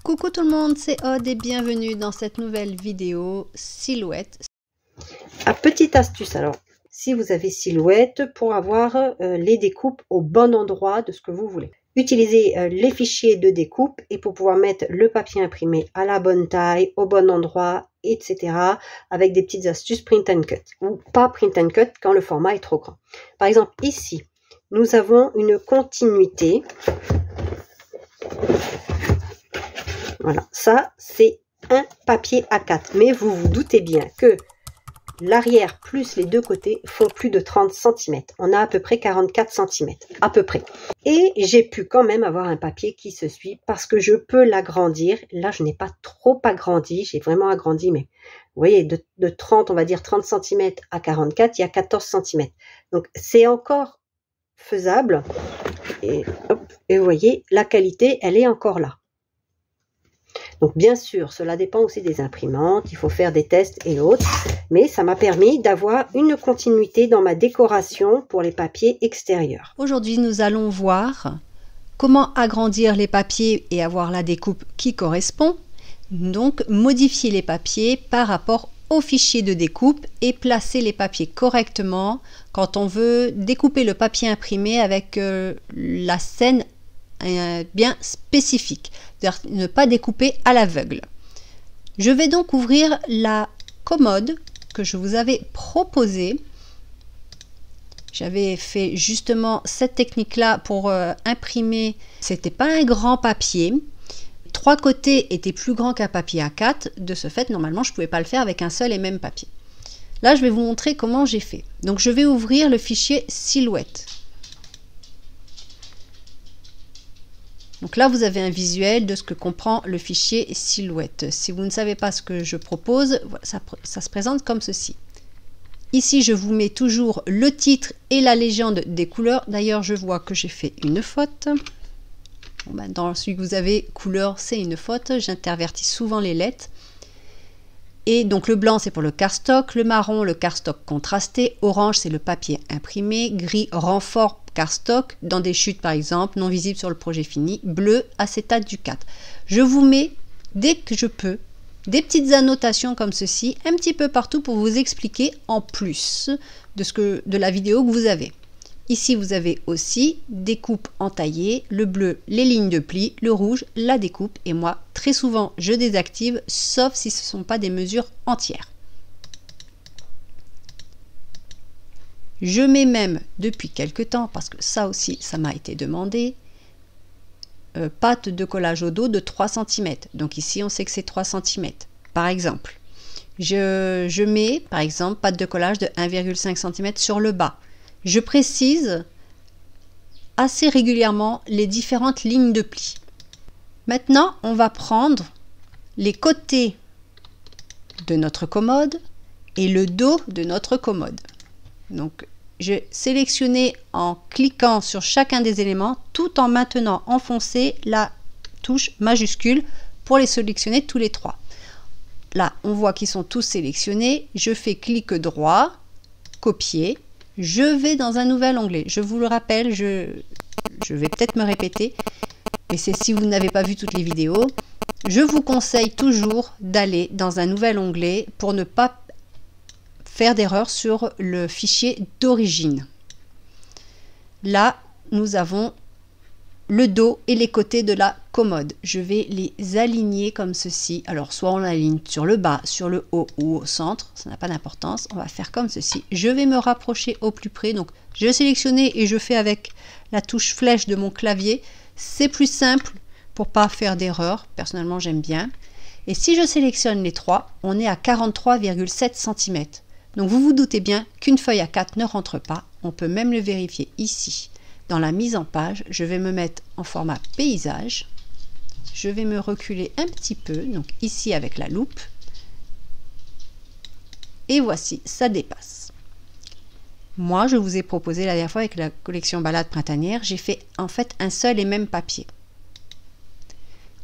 Coucou tout le monde, c'est Aude et bienvenue dans cette nouvelle vidéo Silhouette. Petite astuce alors, si vous avez Silhouette, pour avoir les découpes au bon endroit de ce que vous voulez. Utilisez les fichiers de découpe et pour pouvoir mettre le papier imprimé à la bonne taille, au bon endroit, etc. avec des petites astuces print and cut ou pas print and cut quand le format est trop grand. Par exemple ici, nous avons une continuité. Voilà, ça c'est un papier A4, mais vous vous doutez bien que l'arrière plus les deux côtés font plus de 30 cm. On a à peu près 44 cm, à peu près. Et j'ai pu quand même avoir un papier qui se suit parce que je peux l'agrandir. Là, je n'ai pas trop agrandi, j'ai vraiment agrandi, mais vous voyez, de 30, on va dire 30 cm à 44, il y a 14 cm. Donc, c'est encore faisable. Et vous voyez, la qualité, elle est encore là. Donc bien sûr, cela dépend aussi des imprimantes, il faut faire des tests et autres, mais ça m'a permis d'avoir une continuité dans ma décoration pour les papiers extérieurs. Aujourd'hui, nous allons voir comment agrandir les papiers et avoir la découpe qui correspond. Donc modifier les papiers par rapport au fichier de découpe et placer les papiers correctement quand on veut découper le papier imprimé avec la scène bien spécifique, c'est-à-dire ne pas découper à l'aveugle. Je vais donc ouvrir la commode que je vous avais proposée. J'avais fait justement cette technique-là pour imprimer. C'était pas un grand papier. Trois côtés étaient plus grands qu'un papier A4. De ce fait, normalement, je ne pouvais pas le faire avec un seul et même papier. Là, je vais vous montrer comment j'ai fait. Donc, je vais ouvrir le fichier Silhouette. Donc là, vous avez un visuel de ce que comprend le fichier Silhouette. Si vous ne savez pas ce que je propose, ça se présente comme ceci. Ici, je vous mets toujours le titre et la légende des couleurs. D'ailleurs, je vois que j'ai fait une faute. Bon, ben, dans celui que vous avez, couleur, c'est une faute. J'intervertis souvent les lettres. Et donc le blanc, c'est pour le cardstock. Le marron, le cardstock contrasté. Orange, c'est le papier imprimé. Gris, renfort cardstock, dans des chutes par exemple, non visibles sur le projet fini. Bleu, acétate du 4. Je vous mets, dès que je peux, des petites annotations comme ceci, un petit peu partout pour vous expliquer en plus de la vidéo que vous avez. Ici, vous avez aussi des coupes entaillées, le bleu, les lignes de pli, le rouge, la découpe. Et moi, très souvent, je désactive, sauf si ce ne sont pas des mesures entières. Je mets même, depuis quelques temps, parce que ça aussi, ça m'a été demandé, pâte de collage au dos de 3 cm. Donc ici, on sait que c'est 3 cm. Par exemple, je mets, par exemple, pâte de collage de 1,5 cm sur le bas. Je précise assez régulièrement les différentes lignes de pli. Maintenant, on va prendre les côtés de notre commode et le dos de notre commode. Donc, j'ai sélectionné en cliquant sur chacun des éléments tout en maintenant enfoncé la touche majuscule pour les sélectionner tous les trois. Là, on voit qu'ils sont tous sélectionnés. Je fais clic droit, copier. Je vais dans un nouvel onglet. Je vous le rappelle, je vais peut-être me répéter, mais c'est si vous n'avez pas vu toutes les vidéos. Je vous conseille toujours d'aller dans un nouvel onglet pour ne pas faire d'erreur sur le fichier d'origine. Là, nous avons le dos et les côtés de la commode. Je vais les aligner comme ceci. Alors, soit on l'aligne sur le bas, sur le haut ou au centre. Ça n'a pas d'importance. On va faire comme ceci. Je vais me rapprocher au plus près. Donc, je vais sélectionner et je fais avec la touche flèche de mon clavier. C'est plus simple pour pas faire d'erreur. Personnellement, j'aime bien. Et si je sélectionne les trois, on est à 43,7 cm. Donc, vous vous doutez bien qu'une feuille A4 ne rentre pas. On peut même le vérifier ici. Dans la mise en page, je vais me mettre en format paysage. Je vais me reculer un petit peu, donc ici avec la loupe. Et voici, ça dépasse. Moi, je vous ai proposé la dernière fois avec la collection Balade printanière, j'ai fait en fait un seul et même papier.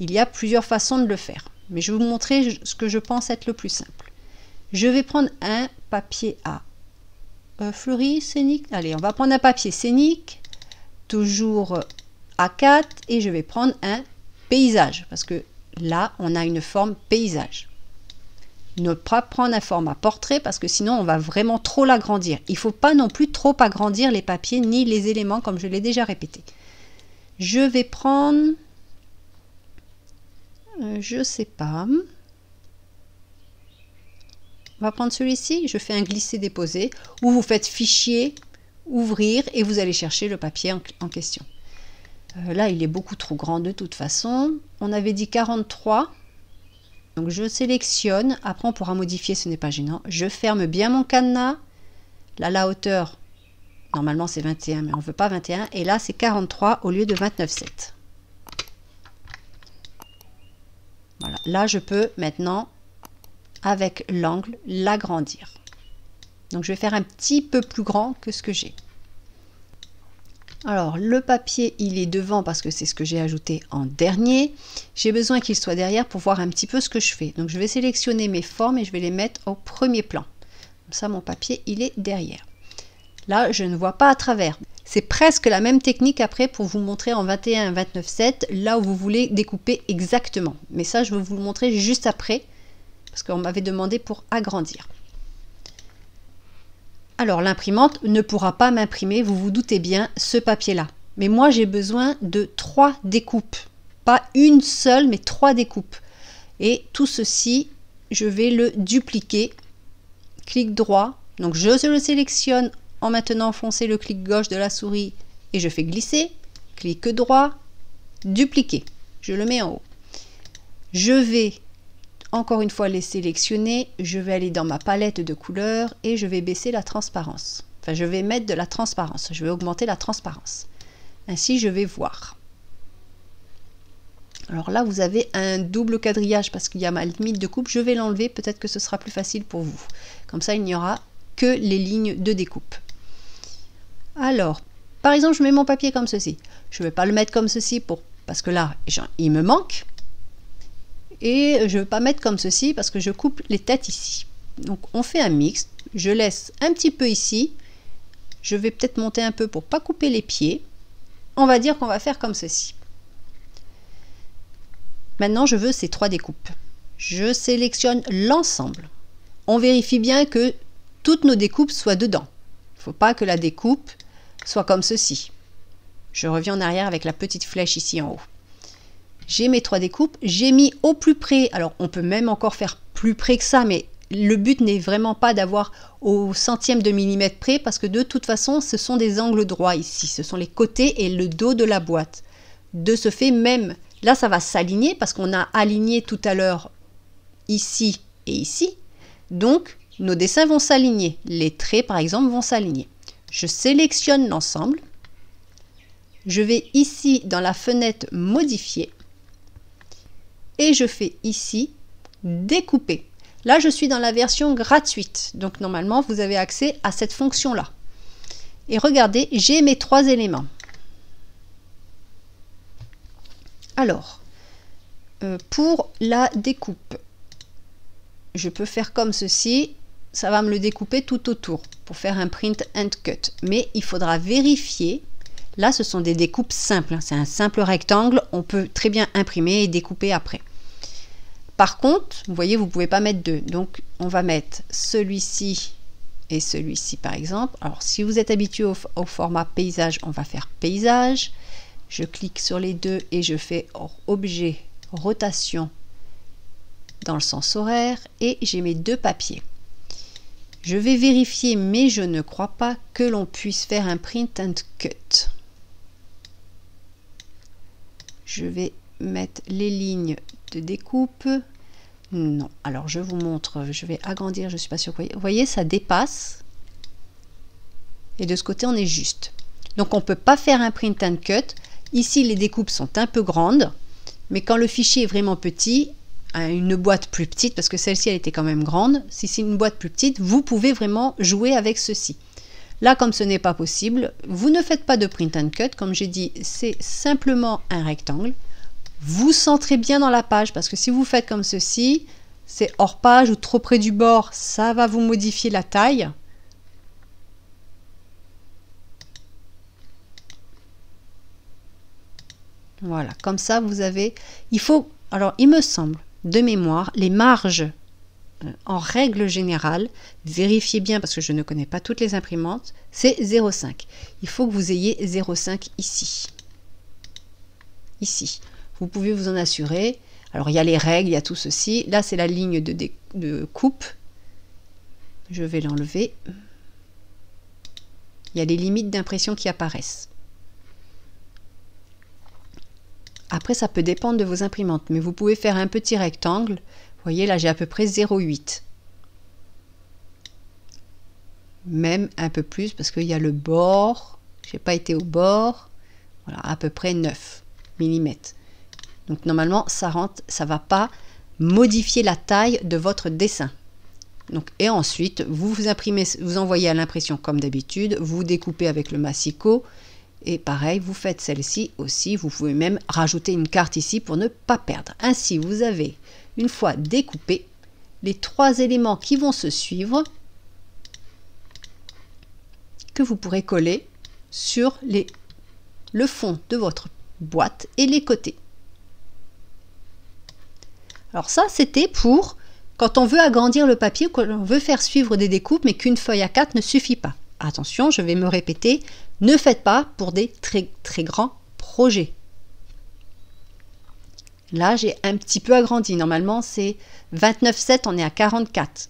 Il y a plusieurs façons de le faire, mais je vais vous montrer ce que je pense être le plus simple. Je vais prendre un papier à fleuri, scénique. Allez, on va prendre un papier scénique. Toujours A4 et je vais prendre un paysage parce que Là, on a une forme paysage. Ne pas prendre un format portrait parce que sinon on va vraiment trop l'agrandir. Il ne faut pas non plus trop agrandir les papiers ni les éléments comme je l'ai déjà répété. Je vais prendre, je sais pas, on va prendre celui-ci, je fais un glisser-déposer ou vous faites fichier, ouvrir et vous allez chercher le papier en question. Là il est beaucoup trop grand de toute façon. On avait dit 43. Donc je sélectionne, après on pourra modifier, ce n'est pas gênant. Je ferme bien mon cadenas. Là la hauteur, normalement c'est 21, mais on ne veut pas 21. Et là c'est 43 au lieu de 29,7. Voilà, là je peux maintenant, avec l'angle, l'agrandir. Donc je vais faire un petit peu plus grand que ce que j'ai. Alors le papier il est devant parce que c'est ce que j'ai ajouté en dernier. J'ai besoin qu'il soit derrière pour voir un petit peu ce que je fais. Donc je vais sélectionner mes formes et je vais les mettre au premier plan. Comme ça mon papier il est derrière. Là je ne vois pas à travers. C'est presque la même technique après pour vous montrer en 21 29,7 là où vous voulez découper exactement. Mais ça je vais vous le montrer juste après parce qu'on m'avait demandé pour agrandir. Alors l'imprimante ne pourra pas m'imprimer, vous vous doutez bien, ce papier-là. Mais moi j'ai besoin de 3 découpes. Pas une seule, mais 3 découpes. Et tout ceci, je vais le dupliquer. Clic droit. Donc je le sélectionne en maintenant enfoncer le clic gauche de la souris et je fais glisser. Clic droit, dupliquer. Je le mets en haut. Je vais encore une fois les sélectionner, je vais aller dans ma palette de couleurs et je vais baisser la transparence. Enfin, je vais mettre de la transparence, je vais augmenter la transparence. Ainsi, je vais voir. Alors là, vous avez un double quadrillage parce qu'il y a ma limite de coupe. Je vais l'enlever, peut-être que ce sera plus facile pour vous. Comme ça, il n'y aura que les lignes de découpe. Alors, par exemple, je mets mon papier comme ceci. Je ne vais pas le mettre comme ceci parce que là, il me manque. Et je ne vais pas mettre comme ceci parce que je coupe les têtes ici. Donc on fait un mix. Je laisse un petit peu ici. Je vais peut-être monter un peu pour ne pas couper les pieds. On va dire qu'on va faire comme ceci. Maintenant je veux ces 3 découpes. Je sélectionne l'ensemble. On vérifie bien que toutes nos découpes soient dedans. Il ne faut pas que la découpe soit comme ceci. Je reviens en arrière avec la petite flèche ici en haut. J'ai mes 3 découpes, j'ai mis au plus près, alors on peut même encore faire plus près que ça, mais le but n'est vraiment pas d'avoir au centième de millimètre près, parce que de toute façon, ce sont des angles droits ici, ce sont les côtés et le dos de la boîte. De ce fait, même là, ça va s'aligner, parce qu'on a aligné tout à l'heure ici et ici, donc nos dessins vont s'aligner, les traits par exemple vont s'aligner. Je sélectionne l'ensemble, je vais ici dans la fenêtre modifier, et je fais ici découper. Là je suis dans la version gratuite, donc normalement vous avez accès à cette fonction là. Et regardez, j'ai mes 3 éléments. Alors pour la découpe, je peux faire comme ceci, ça va me le découper tout autour pour faire un print and cut, mais il faudra vérifier. Là, ce sont des découpes simples. C'est un simple rectangle. On peut très bien imprimer et découper après. Par contre, vous voyez, vous ne pouvez pas mettre 2. Donc, on va mettre celui-ci et celui-ci, par exemple. Alors, si vous êtes habitué au format paysage, on va faire paysage. Je clique sur les 2 et je fais objet, rotation dans le sens horaire. Et j'ai mes 2 papiers. Je vais vérifier, mais je ne crois pas que l'on puisse faire un print and cut. Je vais mettre les lignes de découpe. Non, alors je vous montre, je vais agrandir, je ne suis pas sûre. Vous voyez, ça dépasse. Et de ce côté, on est juste. Donc, on ne peut pas faire un print and cut. Ici, les découpes sont un peu grandes. Mais quand le fichier est vraiment petit, une boîte plus petite, parce que celle-ci, elle était quand même grande. Si c'est une boîte plus petite, vous pouvez vraiment jouer avec ceci. Là, comme ce n'est pas possible, vous ne faites pas de print and cut. Comme j'ai dit, c'est simplement un rectangle. Vous centrez bien dans la page, parce que si vous faites comme ceci, c'est hors page ou trop près du bord, ça va vous modifier la taille. Voilà, comme ça, vous avez... Il faut... Alors, il me semble, de mémoire, les marges, en règle générale, vérifiez bien parce que je ne connais pas toutes les imprimantes, c'est 0,5. Il faut que vous ayez 0,5 ici. Ici. Vous pouvez vous en assurer. Alors, il y a les règles, il y a tout ceci. Là, c'est la ligne de coupe. Je vais l'enlever. Il y a les limites d'impression qui apparaissent. Après, ça peut dépendre de vos imprimantes, mais vous pouvez faire un petit rectangle. Vous voyez, là, j'ai à peu près 0,8. Même un peu plus, parce qu'il y a le bord. Je n'ai pas été au bord. Voilà, à peu près 9 mm. Donc, normalement, ça rentre, ça ne va pas modifier la taille de votre dessin. Donc, et ensuite, vous imprimez, vous envoyez à l'impression comme d'habitude. Vous découpez avec le massicot. Et pareil, vous faites celle-ci aussi. Vous pouvez même rajouter une carte ici pour ne pas perdre. Ainsi, vous avez, une fois découpé, les 3 éléments qui vont se suivre que vous pourrez coller sur le fond de votre boîte et les côtés. Alors ça, c'était pour quand on veut agrandir le papier ou quand on veut faire suivre des découpes, mais qu'une feuille A4 ne suffit pas. Attention, je vais me répéter, ne faites pas pour des très très grands projets. Là, j'ai un petit peu agrandi. Normalement, c'est 29,7, on est à 44.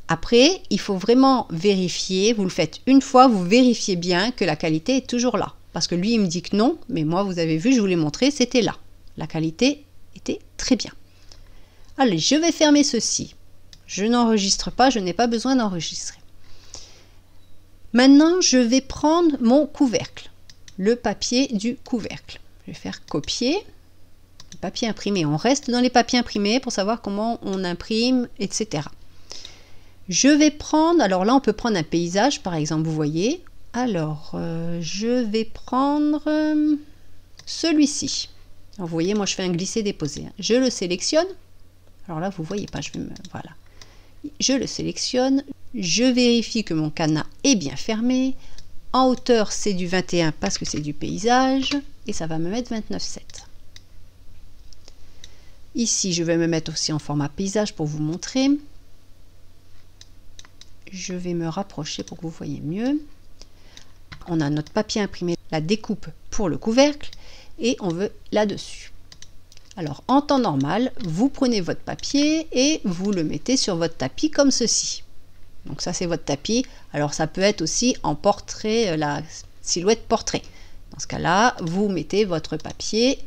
Après, il faut vraiment vérifier. Vous le faites une fois, vous vérifiez bien que la qualité est toujours là. Parce que lui, il me dit que non, mais moi, vous avez vu, je vous l'ai montré, c'était là. La qualité était très bien. Allez, je vais fermer ceci. Je n'enregistre pas, je n'ai pas besoin d'enregistrer. Maintenant, je vais prendre mon couvercle, le papier du couvercle. Je vais faire copier. Papier imprimé. On reste dans les papiers imprimés pour savoir comment on imprime, etc. Je vais prendre, alors là, on peut prendre un paysage, par exemple, vous voyez. Alors, je vais prendre celui-ci. Vous voyez, moi, je fais un glisser-déposer. Je le sélectionne. Alors là, vous voyez pas, voilà. Je le sélectionne. Je vérifie que mon cadenas est bien fermé. En hauteur, c'est du 21 parce que c'est du paysage. Et ça va me mettre 29,7. Ici, je vais me mettre aussi en format paysage pour vous montrer. Je vais me rapprocher pour que vous voyez mieux. On a notre papier imprimé, la découpe pour le couvercle et on veut là-dessus. Alors, en temps normal, vous prenez votre papier et vous le mettez sur votre tapis comme ceci. Donc ça, c'est votre tapis. Alors, ça peut être aussi en portrait, la silhouette portrait. Dans ce cas-là, vous mettez votre papier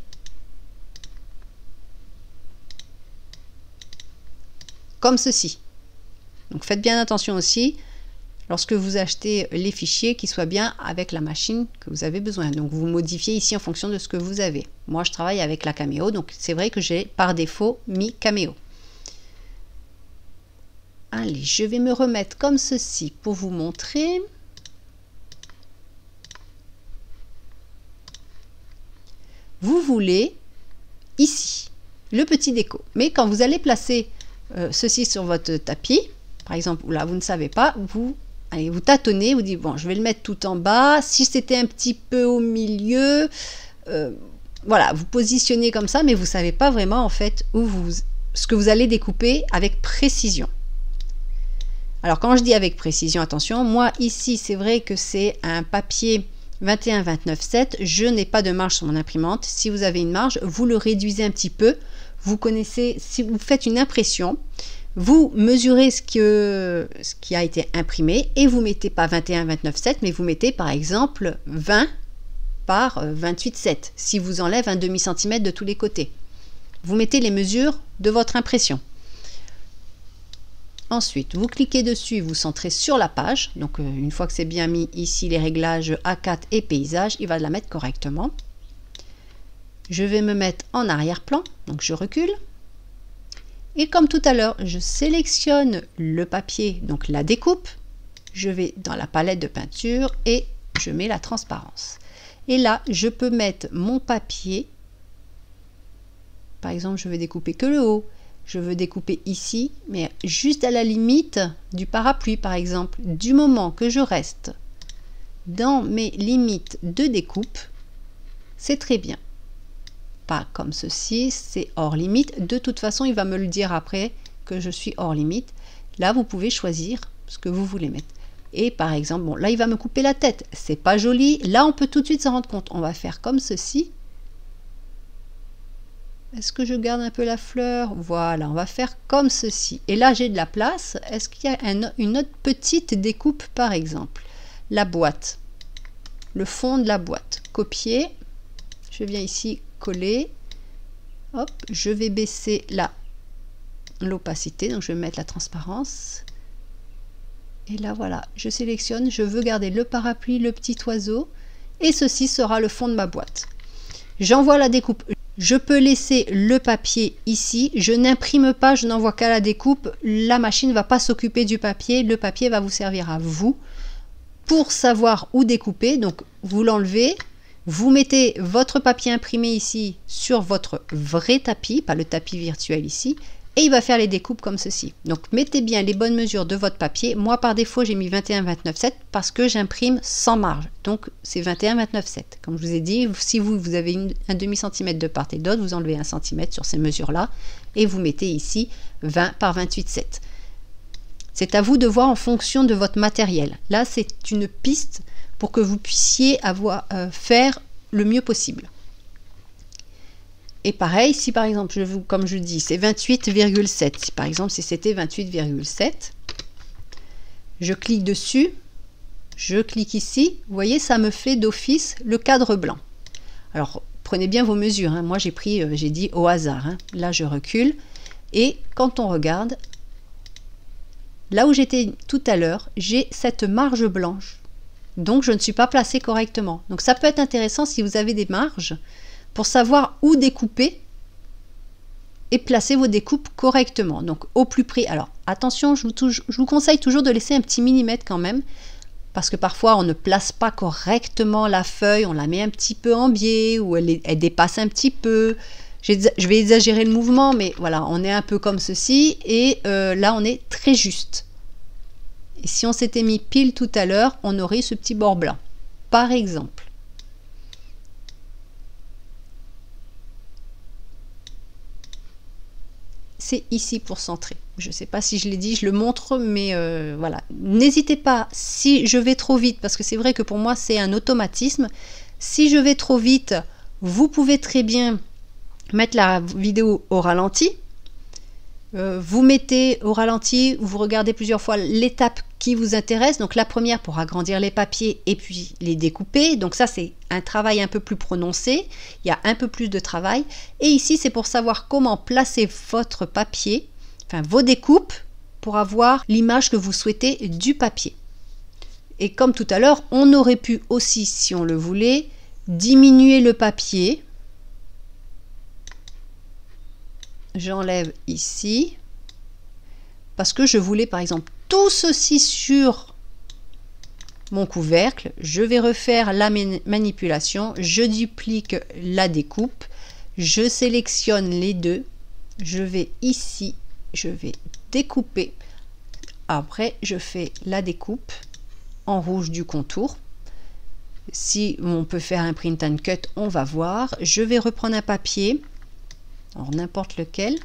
comme ceci. Donc faites bien attention aussi lorsque vous achetez les fichiers qu'ils soient bien avec la machine que vous avez besoin. Donc vous modifiez ici en fonction de ce que vous avez. Moi je travaille avec la Cameo, donc c'est vrai que j'ai par défaut mis Cameo. Allez, je vais me remettre comme ceci pour vous montrer. Vous voulez ici le petit déco. Mais quand vous allez placer ceci sur votre tapis, par exemple, là vous ne savez pas, vous tâtonnez, vous dites bon, je vais le mettre tout en bas, si c'était un petit peu au milieu, voilà, vous positionnez comme ça, mais vous ne savez pas vraiment en fait ce que vous allez découper avec précision. Alors quand je dis avec précision, attention, moi ici c'est vrai que c'est un papier 21-29-7, je n'ai pas de marge sur mon imprimante. Si vous avez une marge, vous le réduisez un petit peu. Vous connaissez, si vous faites une impression, vous mesurez ce qui a été imprimé et vous mettez pas 21-29-7, mais vous mettez par exemple 20 par 28-7, si vous enlève un demi-centimètre de tous les côtés. Vous mettez les mesures de votre impression. Ensuite, vous cliquez dessus, vous centrez sur la page. Donc, une fois que c'est bien mis ici, les réglages A4 et paysage, il va la mettre correctement. Je vais me mettre en arrière-plan, donc je recule. Et comme tout à l'heure, je sélectionne le papier, donc la découpe. Je vais dans la palette de peinture et je mets la transparence. Et là, je peux mettre mon papier. Par exemple, je veux découper que le haut. Je veux découper ici, mais juste à la limite du parapluie, par exemple. Du moment que je reste dans mes limites de découpe, c'est très bien. pas comme ceci, c'est hors limite. De toute façon, il va me le dire après que je suis hors limite. Là, vous pouvez choisir ce que vous voulez mettre. Et par exemple, bon, là, il va me couper la tête. C'est pas joli. Là, on peut tout de suite s'en rendre compte. On va faire comme ceci. Est-ce que je garde un peu la fleur? Voilà, on va faire comme ceci. Et là, j'ai de la place. Est-ce qu'il y a une autre petite découpe, par exemple? La boîte. Le fond de la boîte. Copier. Je viens ici, coller. Hop, je vais baisser l'opacité. Donc, je vais mettre la transparence. Et là, voilà, je sélectionne. Je veux garder le parapluie, le petit oiseau. Et ceci sera le fond de ma boîte. J'envoie la découpe. Je peux laisser le papier ici, je n'imprime pas, je n'envoie qu'à la découpe, la machine ne va pas s'occuper du papier, le papier va vous servir à vous pour savoir où découper. Donc vous l'enlevez, vous mettez votre papier imprimé ici sur votre vrai tapis, pas le tapis virtuel ici, et il va faire les découpes comme ceci. Donc mettez bien les bonnes mesures de votre papier. Moi par défaut j'ai mis 21-29-7 parce que j'imprime sans marge. Donc c'est 21-29-7. Comme je vous ai dit, si vous avez un demi-centimètre de part et d'autre, vous enlevez 1 centimètre sur ces mesures-là et vous mettez ici 20 par 28,7. C'est à vous de voir en fonction de votre matériel. Là c'est une piste pour que vous puissiez faire le mieux possible. Et pareil, si par exemple, comme je dis, c'est 28,7. Si par exemple, si c'était 28,7, je clique dessus, je clique ici. Vous voyez, ça me fait d'office le cadre blanc. Alors, prenez bien vos mesures. Hein. Moi, j'ai dit au hasard. Hein. Là, je recule. Et quand on regarde, là où j'étais tout à l'heure, j'ai cette marge blanche. Donc, je ne suis pas placée correctement. Donc, ça peut être intéressant si vous avez des marges, pour savoir où découper et placer vos découpes correctement. Donc au plus près. Alors attention, je vous conseille toujours de laisser un petit millimètre quand même, parce que parfois on ne place pas correctement la feuille, on la met un petit peu en biais, ou elle dépasse un petit peu. Je vais exagérer le mouvement, mais voilà, on est un peu comme ceci, et là on est très juste. Et si on s'était mis pile tout à l'heure, on aurait ce petit bord blanc, par exemple. C'est ici pour centrer. Je ne sais pas si je l'ai dit, je le montre, mais voilà. N'hésitez pas, si je vais trop vite, parce que c'est vrai que pour moi c'est un automatisme, si je vais trop vite, vous pouvez très bien mettre la vidéo au ralenti. Vous mettez au ralenti, vous regardez plusieurs fois l'étape qui vous intéresse. Donc la première pour agrandir les papiers et puis les découper. Donc ça c'est un travail un peu plus prononcé, il y a un peu plus de travail. Et ici c'est pour savoir comment placer votre papier, enfin vos découpes, pour avoir l'image que vous souhaitez du papier. Et comme tout à l'heure, on aurait pu aussi, si on le voulait, diminuer le papier. J'enlève ici parce que je voulais par exemple tout ceci sur mon couvercle. Je vais refaire la manipulation, je duplique la découpe, je sélectionne les deux, je vais ici, je vais découper, après je fais la découpe en rouge du contour. Si on peut faire un print and cut, on va voir. Je vais reprendre un papier, alors n'importe lequel,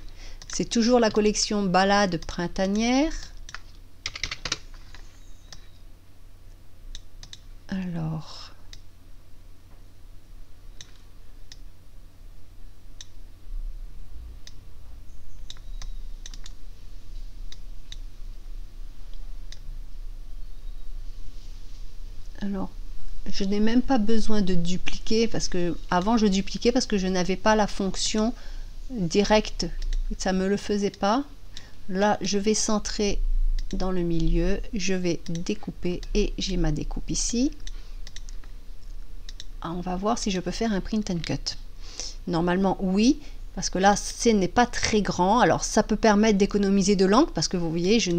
c'est toujours la collection Balade printanière. Alors je n'ai même pas besoin de dupliquer, parce que avant je dupliquais parce que je n'avais pas la fonction directe, ça me le faisait pas. Là je vais centrer dans le milieu, je vais découper et j'ai ma découpe ici. On va voir si je peux faire un print and cut. Normalement oui, parce que là ce n'est pas très grand, alors ça peut permettre d'économiser de l'encre, parce que vous voyez je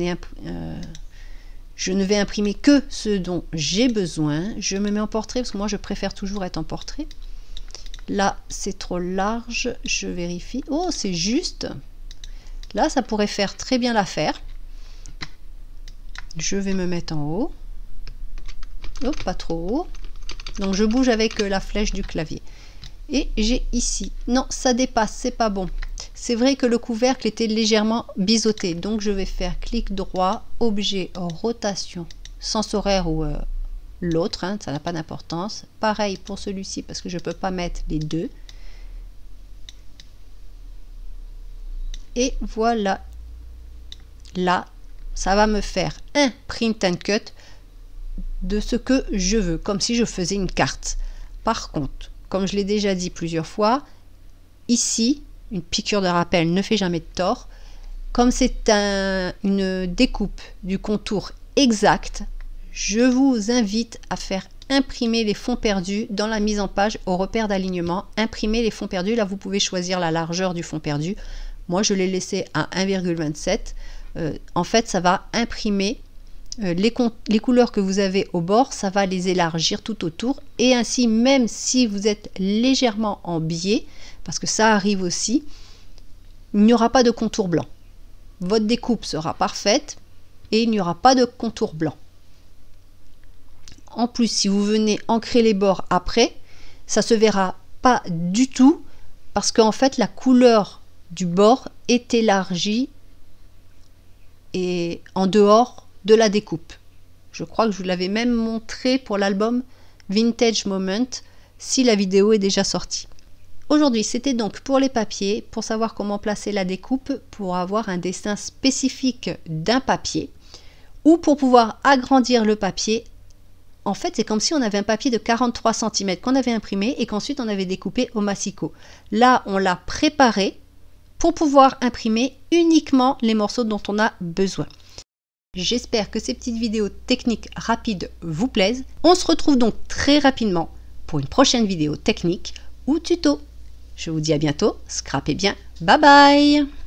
ne vais imprimer que ce dont j'ai besoin. Je me mets en portrait parce que moi je préfère toujours être en portrait. Là c'est trop large, je vérifie. Oh c'est juste. Là ça pourrait faire très bien l'affaire. Je vais me mettre en haut. Oh, pas trop haut. Donc je bouge avec la flèche du clavier. Et j'ai ici, non, ça dépasse, c'est pas bon. C'est vrai que le couvercle était légèrement biseauté, donc je vais faire clic droit, objet, rotation, sens horaire ou l'autre, hein, ça n'a pas d'importance. Pareil pour celui-ci parce que je ne peux pas mettre les deux. Et voilà, là, ça va me faire un print and cut de ce que je veux, comme si je faisais une carte. Par contre, comme je l'ai déjà dit plusieurs fois, ici, une piqûre de rappel ne fait jamais de tort. Comme c'est une découpe du contour exact, je vous invite à faire imprimer les fonds perdus dans la mise en page au repère d'alignement. Imprimer les fonds perdus, là vous pouvez choisir la largeur du fond perdu. Moi je l'ai laissé à 1,27. En fait ça va imprimer les couleurs que vous avez au bord, ça va les élargir tout autour. Et ainsi, même si vous êtes légèrement en biais, parce que ça arrive aussi, il n'y aura pas de contour blanc. Votre découpe sera parfaite et il n'y aura pas de contour blanc. En plus, si vous venez ancrer les bords après, ça se verra pas du tout parce qu'en fait la couleur du bord est élargie et en dehors de la découpe. Je crois que je vous l'avais même montré pour l'album Vintage Moment si la vidéo est déjà sortie. Aujourd'hui, c'était donc pour les papiers, pour savoir comment placer la découpe, pour avoir un dessin spécifique d'un papier ou pour pouvoir agrandir le papier. En fait, c'est comme si on avait un papier de 43 cm qu'on avait imprimé et qu'ensuite on avait découpé au massicot. Là, on l'a préparé pour pouvoir imprimer uniquement les morceaux dont on a besoin. J'espère que ces petites vidéos techniques rapides vous plaisent. On se retrouve donc très rapidement pour une prochaine vidéo technique ou tuto. Je vous dis à bientôt, scrapez bien, bye bye!